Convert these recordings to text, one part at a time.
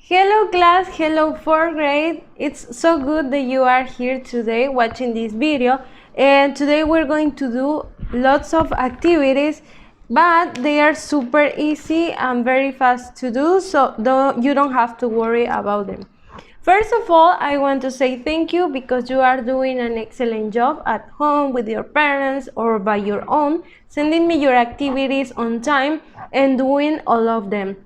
Hello class, hello 4th grade. It's so good that you are here today watching this video, and today we're going to do lots of activities, but they are super easy and very fast to do, so you don't have to worry about them. First of all, I want to say thank you because you are doing an excellent job at home with your parents or by your own, sending me your activities on time and doing all of them.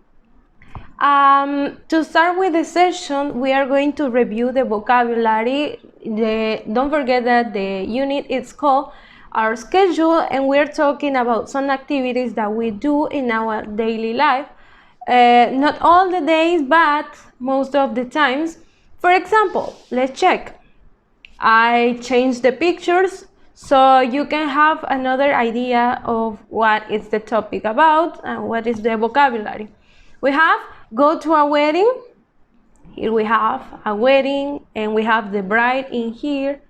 To start with the session, we are going to review the vocabulary. Don't forget that the unit is called Our Schedule, and we're talking about some activities that we do in our daily life. Not all the days, but most of the times. For example, let's check. I changed the pictures so you can have another idea of what is the topic about and what is the vocabulary. We have go to a wedding. Here we have a wedding, and we have the bride in here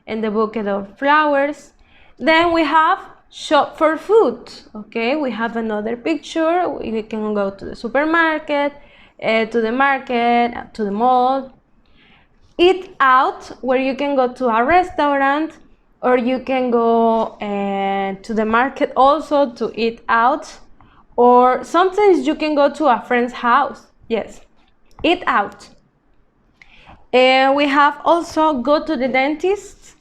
and the bouquet of flowers. Then we have shop for food. Okay, we have another picture. We can go to the supermarket, to the market, to the mall. Eat out, where you can go to a restaurant, or you can go to the market also to eat out, or sometimes you can go to a friend's house. Yes, eat out. And we have also go to the dentist,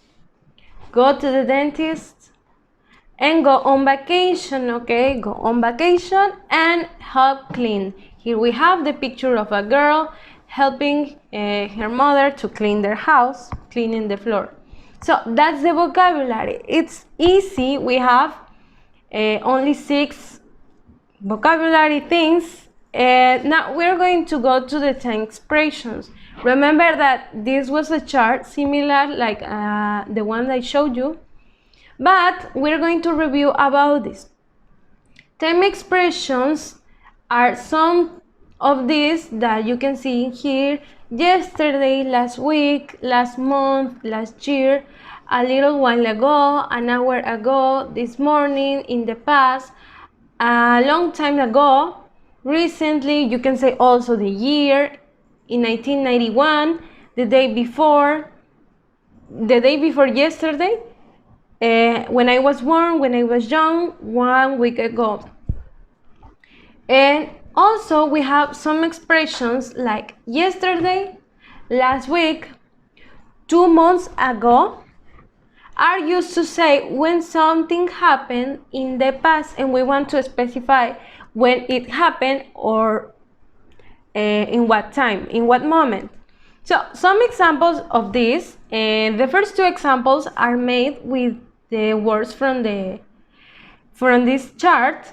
and go on vacation. Okay, go on vacation and help clean. Here we have the picture of a girl helping her mother to clean their house, cleaning the floor. So that's the vocabulary. It's easy. We have only 6 vocabulary things. Now we're going to go to the time expressions. Remember that this was a chart similar like the one I showed you, but we're going to review about this. Time expressions are some of these that you can see here: yesterday, last week, last month, last year, a little while ago, an hour ago, this morning, in the past, a long time ago, recently. You can say also the year, in 1991, the day before yesterday, when I was born, when I was young, 1 week ago. And also we have some expressions like yesterday, last week, 2 months ago, are used to say when something happened in the past and we want to specify when it happened or in what time, in what moment. So some examples of this, the first 2 examples are made with the words from this chart.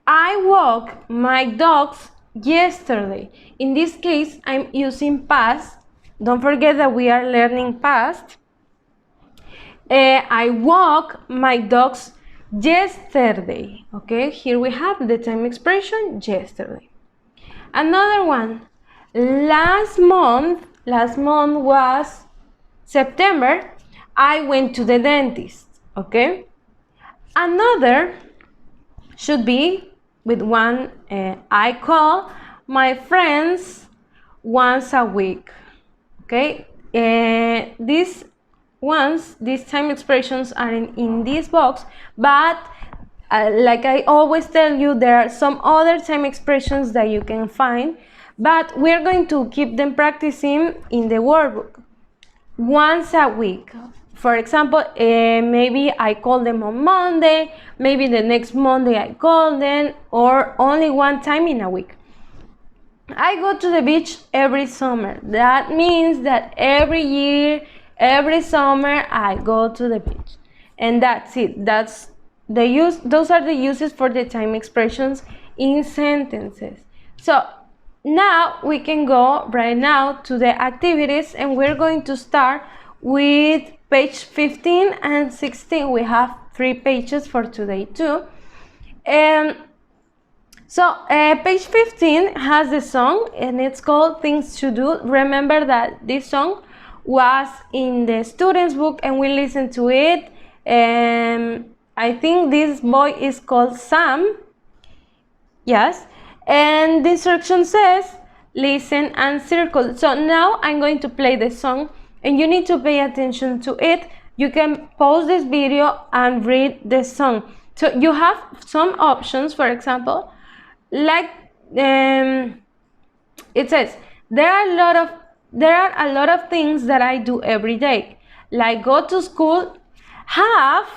I walked my dogs yesterday. In this case, I'm using past. Don't forget that we are learning past. I walked my dogs yesterday. Okay, here we have the time expression yesterday. Another one, last month was September, I went to the dentist. Okay, another should be with one, I call my friends once a week. Okay, these time expressions are in this box, but like I always tell you, there are some other time expressions that you can find, but we're going to keep them practicing in the workbook. Once a week. For example, maybe I call them on Monday, maybe the next Monday I call them, or only one time in a week. I go to the beach every summer. That means that every year, every summer, I go to the beach. And that's it. That's the use. Those are the uses for the time expressions in sentences. So now we can go right now to the activities, and we're going to start with page 15 and 16. We have 3 pages for today too. So page 15 has the song, and it's called Things to Do. Remember that this song was in the student's book and we listened to it. I think this boy is called Sam. Yes. And the instruction says listen, and circle. So now I'm going to play the song and you need to pay attention to it. You can pause this video and read the song. So you have some options, for example, like it says, there are a lot of things that I do every day, like go to school, have,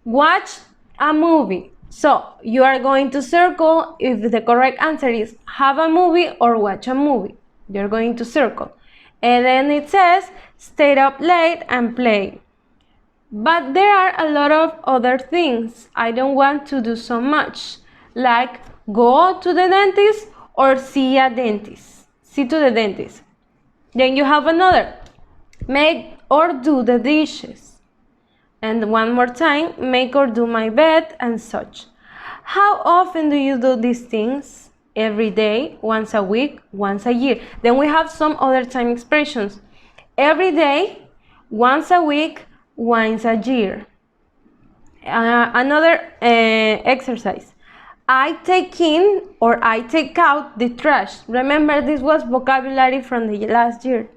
watch a movie. So you are going to circle if the correct answer is have a movie or watch a movie. You're going to circle. And then it says stay up late and play. But there are a lot of other things I don't want to do so much, like go to the dentist or see a dentist. See to the dentist. Then you have another, make or do the dishes. And one more time, make or do my bed and such. How often do you do these things? Every day, once a week, once a year. Then we have some other time expressions. Every day, once a week, once a year. Another exercise. I take in or I take out the trash. Remember, this was vocabulary from the last year.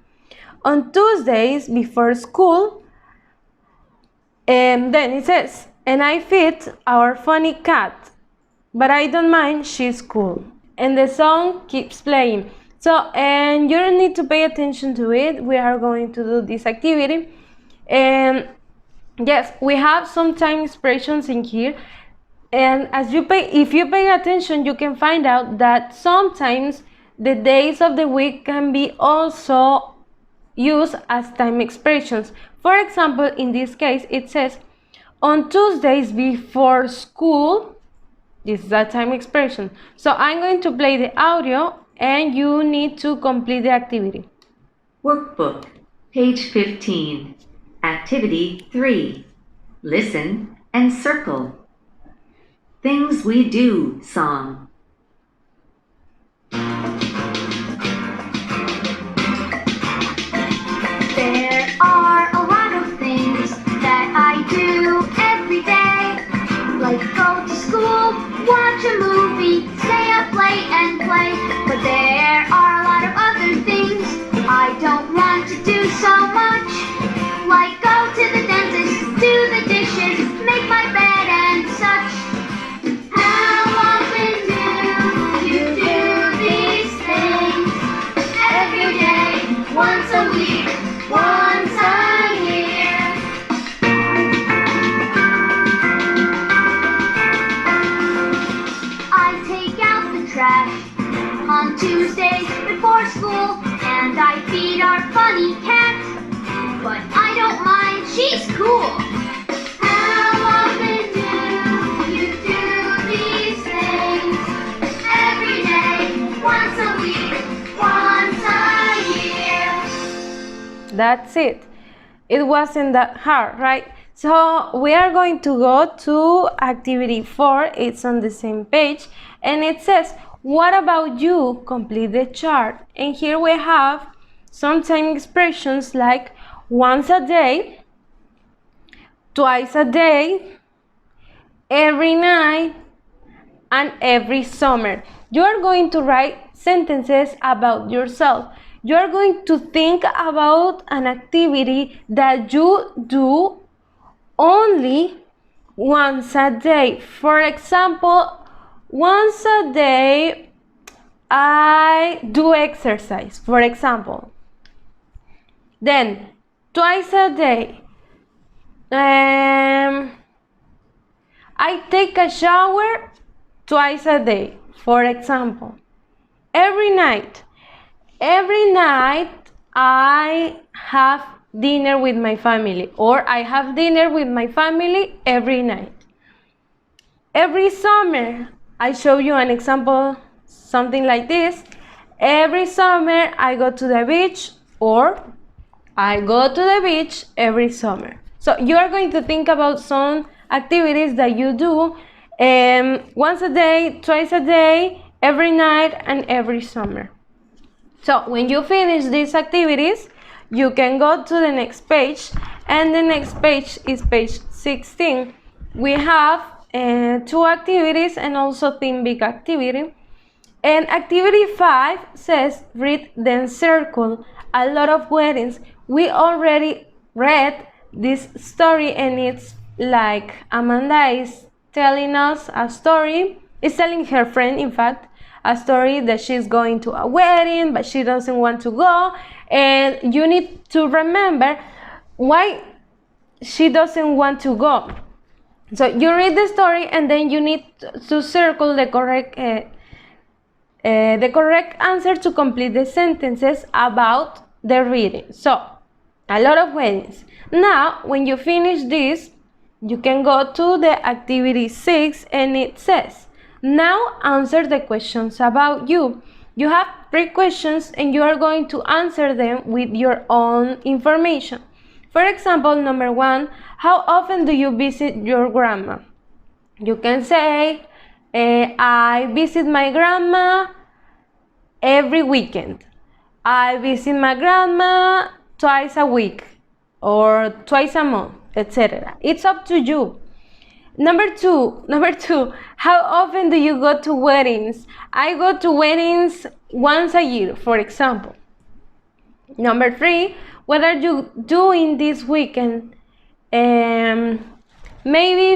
On Tuesdays before school, and then it says, and I feed our funny cat, but I don't mind, she's cool. And the song keeps playing. So, and you don't need to pay attention to it. We are going to do this activity. And yes, we have some time expressions in here. And if you pay attention, you can find out that sometimes the days of the week can be also used as time expressions. For example, in this case, it says, on Tuesdays before school, this is a time expression. So I'm going to play the audio and you need to complete the activity. Workbook, page 15, activity 3, listen and circle. Things we do song. There are a lot of things that I do every day, like go to school, watch a movie, stay up late and play. But there are a lot of other things I don't want to do so much, like go to the dentist, do the dishes, make my bed and such. How often do you do these things? Every day, once a week, once a year. I take out the trash on Tuesdays before school, and I feed our funny cat, but I don't mind, she's cool. How often do you do these things? Every day, once a week, once a year. That's it. It wasn't that hard, right? So we are going to go to activity 4. It's on the same page and it says, what about you? Complete the chart. And here we have some time expressions like once a day, twice a day, every night, and every summer. You are going to write sentences about yourself. You are going to think about an activity that you do only once a day. For example, once a day I do exercise, for example. Then twice a day I take a shower twice a day, for example. Every night I have dinner with my family, or I have dinner with my family every night. Every summer, I show you an example, something like this. Every summer I go to the beach, or I go to the beach every summer. So you are going to think about some activities that you do once a day, twice a day, every night, and every summer. So when you finish these activities, you can go to the next page, and the next page is page 16. We have 2 activities and also Think Big activity. And activity 5 says read then circle. A lot of weddings. We already read this story, and it's like Amanda is telling us a story, is telling her friend, in fact, a story that she's going to a wedding, but she doesn't want to go. And you need to remember why she doesn't want to go. So you read the story, and then you need to circle the correct answer to complete the sentences about the reading. So, a lot of weddings. Now, when you finish this, you can go to the activity 6, and it says, now answer the questions about you. You have 3 questions, and you are going to answer them with your own information. For example, number 1, how often do you visit your grandma? You can say, I visit my grandma every weekend. I visit my grandma twice a week or twice a month, etc. It's up to you. Number two, how often do you go to weddings? I go to weddings once a year, for example. Number 3, what are you doing this weekend? Maybe,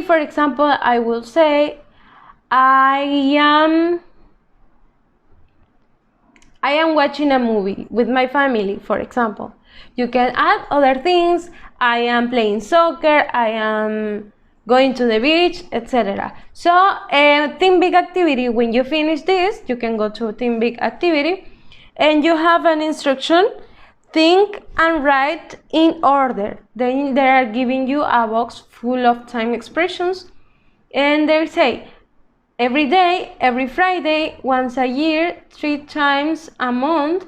for example, I will say, I am watching a movie with my family, for example. You can add other things. I am playing soccer, I am going to the beach, etc. So, Think Big activity, when you finish this, you can go to Think Big activity, and you have an instruction, think and write in order. Then they are giving you a box full of time expressions, and they say, every day, every Friday, once a year, 3 times a month,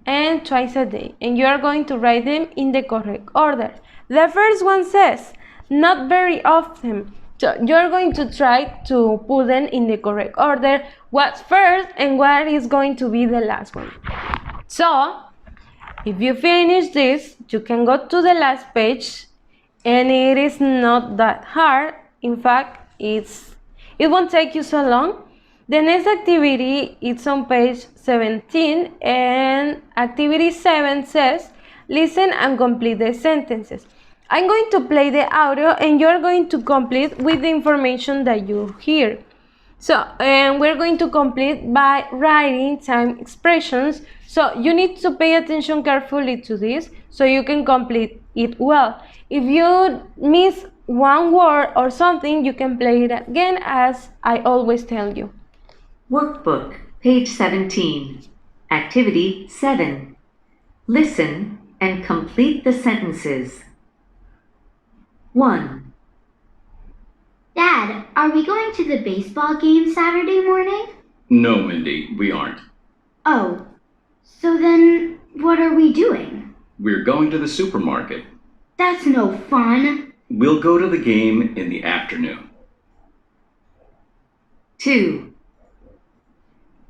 and twice a day. And you are going to write them in the correct order. The first one says, not very often. So you're going to try to put them in the correct order, what's first and what is going to be the last one. So, if you finish this, you can go to the last page, and it is not that hard. In fact, it won't take you so long. The next activity is on page 17, and activity 7 says, listen and complete the sentences. I'm going to play the audio, and you're going to complete with the information that you hear. So, we're going to complete by writing time expressions. So you need to pay attention carefully to this so you can complete it well. If you miss one word or something, you can play it again, as I always tell you. Workbook, page 17. Activity 7. Listen and complete the sentences. 1. Dad, are we going to the baseball game Saturday morning? No, Mindy, we aren't. Oh, so then what are we doing? We're going to the supermarket. That's no fun. We'll go to the game in the afternoon. 2.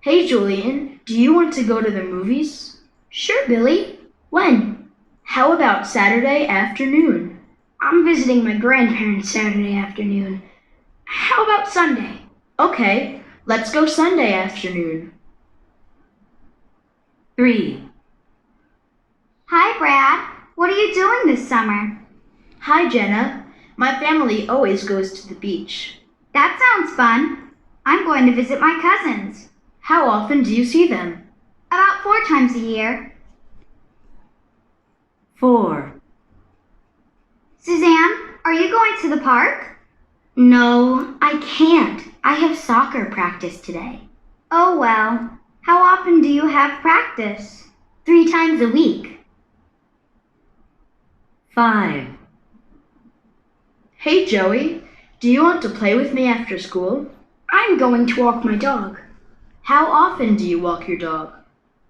Hey, Julian, do you want to go to the movies? Sure, Billy. When? How about Saturday afternoon? I'm visiting my grandparents Saturday afternoon. How about Sunday? Okay, let's go Sunday afternoon. 3. Hi, Brad. What are you doing this summer? Hi, Jenna. My family always goes to the beach. That sounds fun. I'm going to visit my cousins. How often do you see them? About 4 times a year. 4. Suzanne, are you going to the park? No, I can't. I have soccer practice today. Oh, well. How often do you have practice? 3 times a week. 5. Hey, Joey, do you want to play with me after school? I'm going to walk my dog. How often do you walk your dog?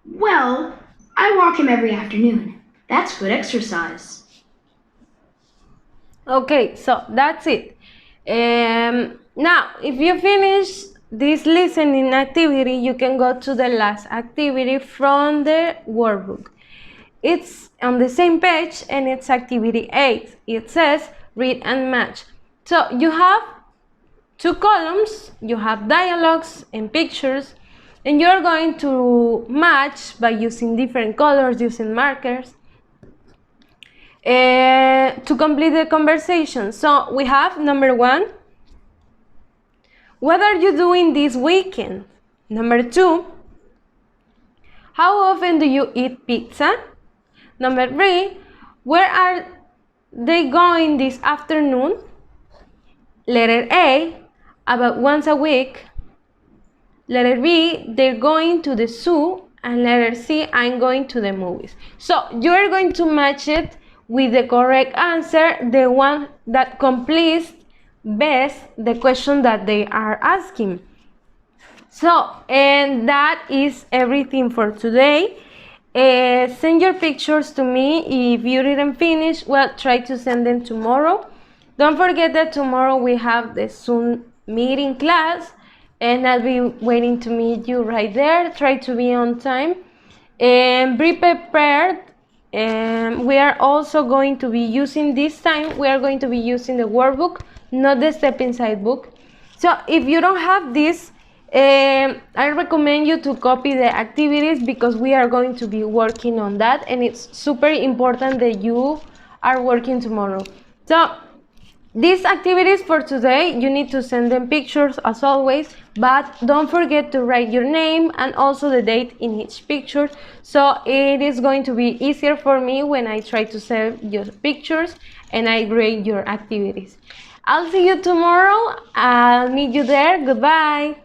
Well, I walk him every afternoon. That's good exercise. Okay, so that's it. Now, if you finish this listening activity, you can go to the last activity from the workbook. It's on the same page, and it's activity 8. It says read and match. So you have 2 columns, you have dialogues and pictures, and you're going to match by using different colors, using markers, to complete the conversation. So we have number 1, what are you doing this weekend? Number 2, how often do you eat pizza? Number 3, where are they going this afternoon? Letter A, about once a week. Letter B, they're going to the zoo. And letter C, I'm going to the movies. So you're going to match it with the correct answer, the one that completes best the question that they are asking. So, and that is everything for today. Send your pictures to me. If you didn't finish, well, try to send them tomorrow. Don't forget that tomorrow we have the Zoom meeting class, and I'll be waiting to meet you right there. Try to be on time and be prepared. And we are also going to be using this time, we are going to be using the workbook, not the Step Inside book. So if you don't have this, I recommend you to copy the activities, because we are going to be working on that, and it's super important that you are working tomorrow. So these activities for today, you need to send them pictures as always, but don't forget to write your name and also the date in each picture, so it is going to be easier for me when I try to save your pictures and I grade your activities. I'll see you tomorrow. I'll meet you there. Goodbye.